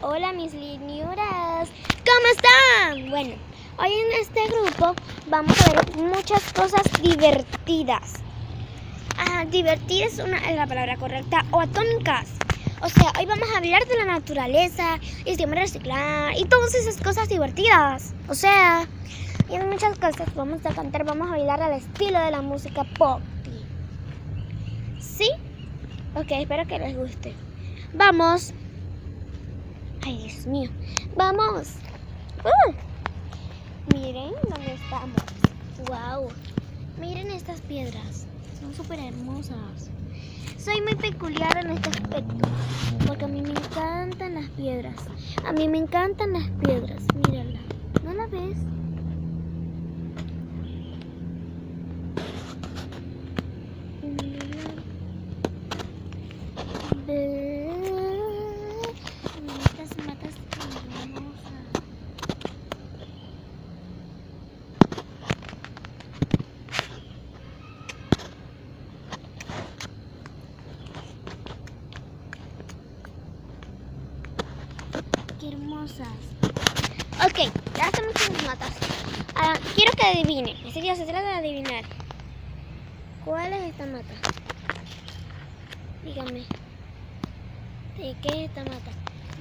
Hola mis niñuras, ¿cómo están? Bueno, hoy en este grupo vamos a ver muchas cosas divertidas. Divertidas es la palabra correcta, o atómicas. O sea, hoy vamos a hablar de la naturaleza y siempre reciclar y todas esas cosas divertidas. O sea, y hay muchas cosas. Vamos a cantar, vamos a bailar al estilo de la música pop. ¿Sí? Ok, espero que les guste. Vamos. Ay, Dios mío. ¡Vamos! Miren dónde estamos. ¡Wow! Miren estas piedras. Son súper hermosas. Soy muy peculiar en este aspecto, porque a mí me encantan las piedras. A mí me encantan las piedras. Mírala. ¿No la ves? Estas matas hermosas. Qué hermosas. Ok, ya estamos en las matas. Ahora, quiero que adivinen. En serio, se trata de adivinar. ¿Cuál es esta mata? Díganme. ¿De qué es esta mata?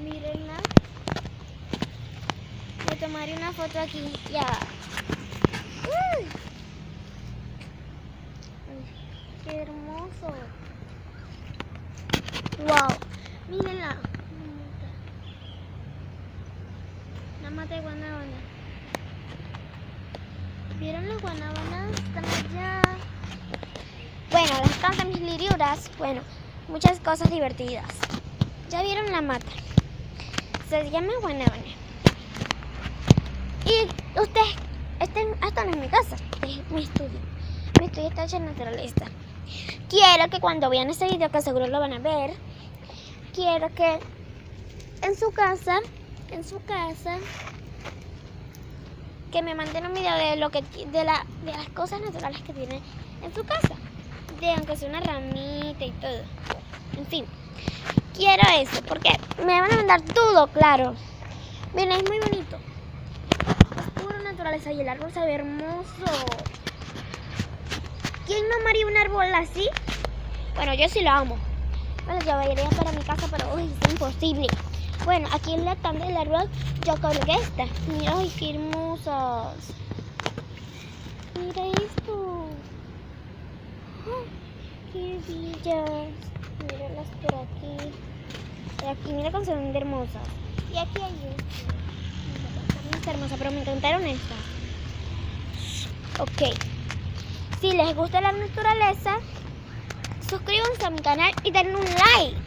Mírenla. Le tomaré una foto aquí. Ya. ¡Uy! ¡Qué hermoso! ¡Wow! Mírenla. La mata de guanábana. ¿Vieron las guanábanas? Están allá. Bueno, les cantan mis liriuras. Bueno, muchas cosas divertidas. ¿Ya vieron la mata? Se llama guanábana. Y ustedes, esto no es mi casa, es mi estudio. Mi estudio está hecho en naturaleza. Quiero que cuando vean este video, que seguro lo van a ver, quiero que en su casa, que me manden un video de de las cosas naturales que tienen en su casa. De aunque sea una ramita y todo. En fin, quiero eso, porque me van a mandar todo, claro. Miren, es muy bonito. Es pura naturaleza y el árbol se ve hermoso. ¿Quién no amaría un árbol así? Bueno, yo sí lo amo. Bueno, yo iría para mi casa, pero uy, es imposible. Bueno, aquí en la tanda del árbol yo colgué esta. Mira, ay, qué hermosas. Mira esto. ¡Oh, qué bellas! Míralas por aquí. Y aquí, mira cómo se ven de hermosas. Y aquí hay esta. Mira, está hermosa, pero me encantaron estas. Ok. Si les gusta la naturaleza, suscríbanse a mi canal y denle un like.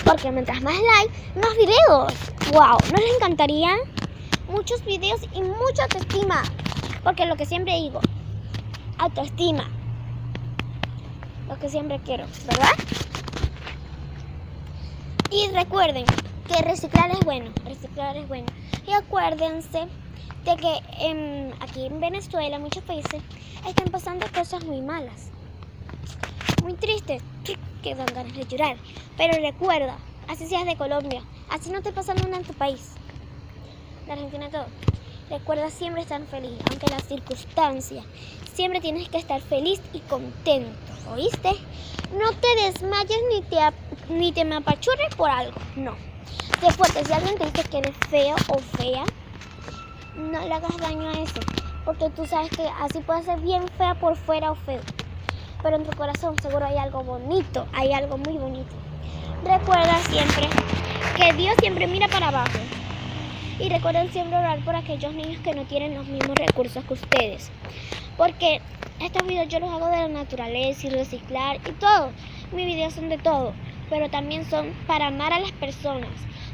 Porque mientras más like, más videos. ¡Wow! ¿No les encantaría? Muchos videos y mucha autoestima. Porque lo que siempre digo, autoestima. Lo que siempre quiero, ¿verdad? Y recuerden que reciclar es bueno. Reciclar es bueno. Y acuérdense de que aquí en Venezuela, muchos países, están pasando cosas muy malas. Muy tristes, que dan ganas de llorar. Pero recuerda, así seas de Colombia, así no te pasa nada en tu país, de Argentina todo. Recuerda siempre estar feliz, aunque las circunstancias. Siempre tienes que estar feliz y contento, ¿oíste? No te desmayes ni te me apachurres por algo, no. Después, si alguien te dice que eres feo o fea, no le hagas daño a eso, porque tú sabes que así puede ser bien fea por fuera o feo. Pero en tu corazón seguro hay algo bonito, hay algo muy bonito. Recuerda siempre que Dios siempre mira para abajo. Y recuerden siempre orar por aquellos niños que no tienen los mismos recursos que ustedes. Porque estos videos yo los hago de la naturaleza y reciclar y todo. Mis videos son de todo, pero también son para amar a las personas.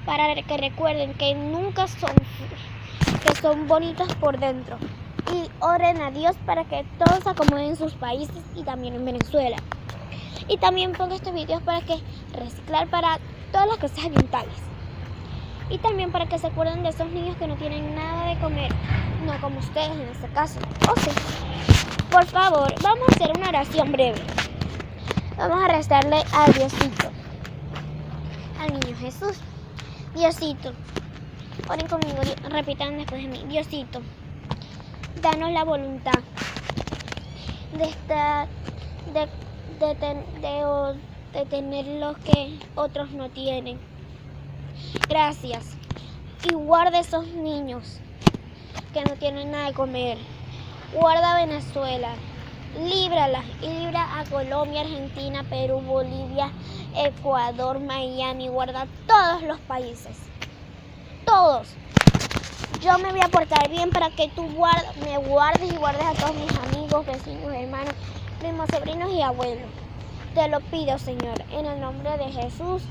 Para que recuerden que nunca que son bonitos por dentro. Y oren a Dios para que todos se acomoden en sus países y también en Venezuela. Y también pongo estos videos para que reciclar para todas las cosas ambientales. Y también para que se acuerden de esos niños que no tienen nada de comer. No como ustedes en este caso. O sea, por favor, vamos a hacer una oración breve. Vamos a rezarle a Diosito, al niño Jesús. Diosito, oren conmigo, repitan después de mí. Diosito, danos la voluntad de estar, de tener lo que otros no tienen. Gracias. Y guarda esos niños que no tienen nada de comer. Guarda a Venezuela. Líbrala y libra a Colombia, Argentina, Perú, Bolivia, Ecuador, Miami. Guarda todos los países. Todos. Yo me voy a portar bien para que tú me guardes y guardes a todos mis amigos, vecinos, hermanos, primos, sobrinos y abuelos. Te lo pido, Señor, en el nombre de Jesús,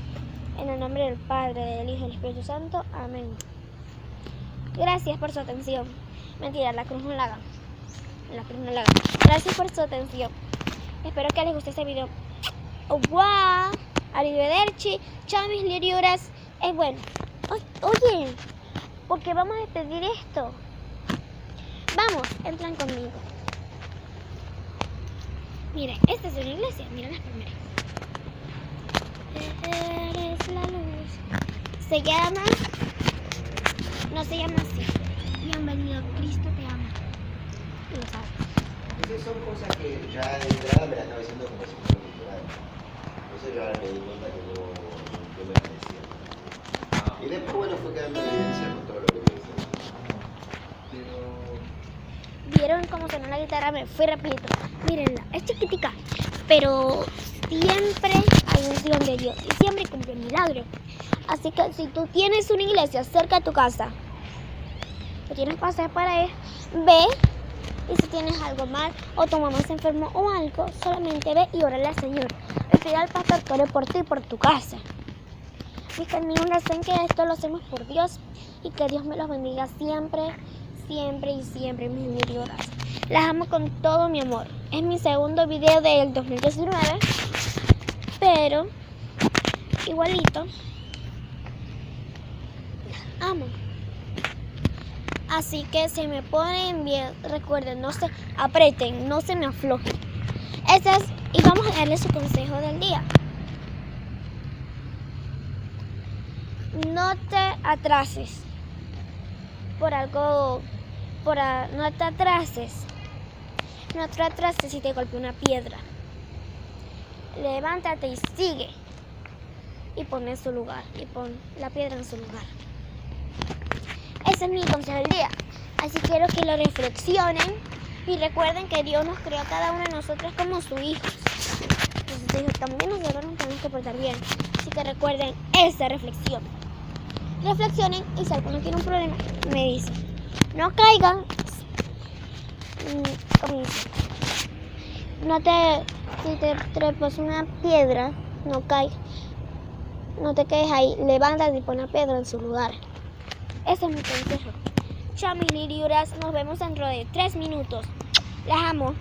en el nombre del Padre, del Hijo y del Espíritu Santo. Amén. Gracias por su atención. Mentira, la cruz no la hagan. La cruz no la hagan. Gracias por su atención. Espero que les guste este video. ¡Wow! Arrivederci. Chao, mis liriuras. Bueno. Oye, ¿por qué vamos a despedir esto? Vamos, entran conmigo. Miren, esta es una iglesia. Miren las primeras. Eres la luz. Se llama... No se llama así. Bienvenido, Cristo te ama. Y lo sabes. Esas son cosas que ya de entrada me las estaba diciendo como si fuera cultural. Entonces yo ahora me di cuenta que no me parecía. Y después, bueno, fue quedando en evidencia con todo lo que me decía. ¿Vieron cómo sonó la guitarra? Me fui rapidito. Mírenla, es chiquitica, pero siempre hay un don de Dios y siempre cumple un milagro. Así que si tú tienes una iglesia cerca de tu casa, o tienes pasaje para ir, ve. Y si tienes algo mal o tu mamá se enfermó o algo, solamente ve y órale al Señor. Y pide al pastor que ore por ti y por tu casa. Mis caminos saben que esto lo hacemos por Dios y que Dios me los bendiga siempre, siempre y siempre, mis milloras. Las amo con todo mi amor. Es mi segundo video del 2019, pero igualito las amo. Así que se me ponen bien, recuerden, no se aprieten, no se me aflojen. Y vamos a darle su consejo del día. No te atrases por algo, no te atrases si te golpea una piedra. Levántate y sigue y pon en su lugar, y pon la piedra en su lugar. Ese es mi consejo del día. Así quiero que lo reflexionen y recuerden que Dios nos creó a cada uno de nosotros como sus hijos. Entonces también nosotros nos tenemos que portar bien. Así que recuerden esa reflexión. Reflexionen y si alguno tiene un problema, me dicen. No caigan. Si te trepas una piedra, no caigas. No te quedes ahí. Levántate y pon la piedra en su lugar. Ese es mi consejo. Chao, mis liriuras. Nos vemos dentro de 3 minutos. Las amo.